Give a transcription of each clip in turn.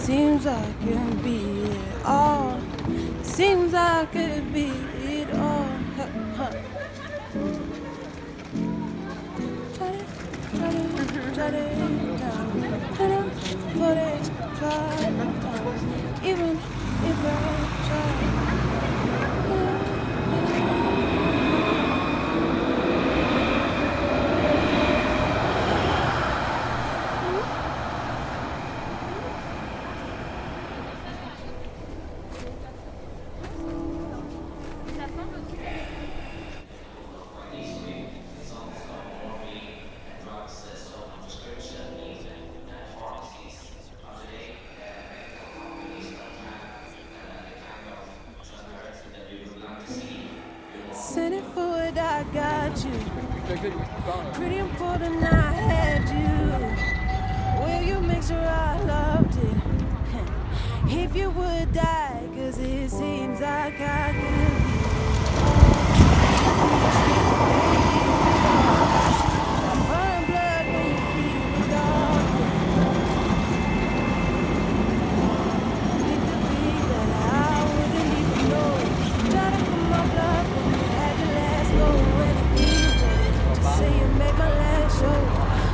Seems I can be it all. Seems I could be it all. Even if I try. Send it forward, I got you. Pretty important, I had you. Will you make sure I loved it? If you would die, cause it seems like I could be. Burn blood when you feel it all. It could be that I wouldn't even know. Try to come my bluff when you had your last go. When it feels it, just say you made my last show.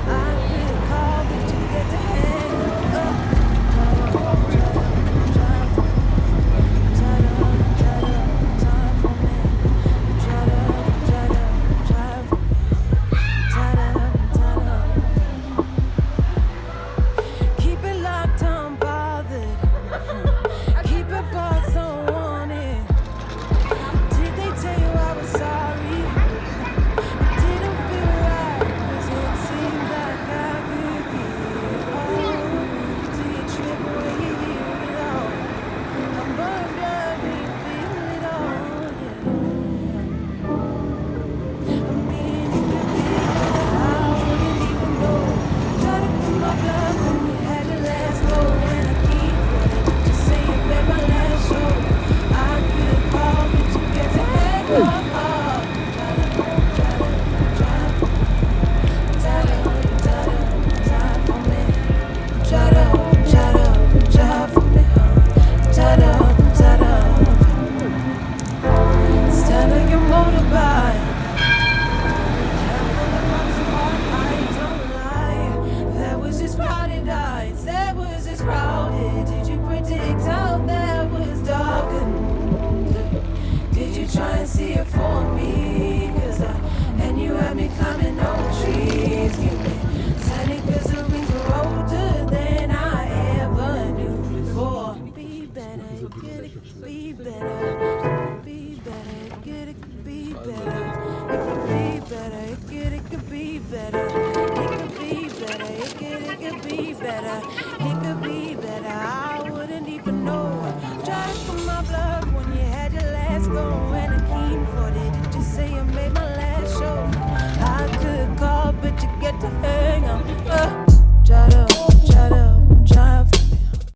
I could call, but you get to hang up. Keep it locked, unbothered. Keep it boxed, unwanted. Did they tell you I was sorry? It didn't feel right, 'cause it seems like I could be it all. Till you trip away, you hear it all. I'm burning blood when you feel it all, yeah. I mean, it could be that I wouldn't even know. Try to come my bluff when you had your last go. And I keep for it, just say you made my last show. I could call, but you get to hang up. Try and see it for me, and you had me climbing over trees. Give me sunny 'cause the rings were older than I ever knew before. Be better, get it, be better, be better, get it, be better. It could be better, get it could be better. It could be better, get it could be better. It could be better, I wouldn't even know. Try to put my bluff when you had your last go. And a keen for it, did you say you made my last show? I could call, but you get to hurt.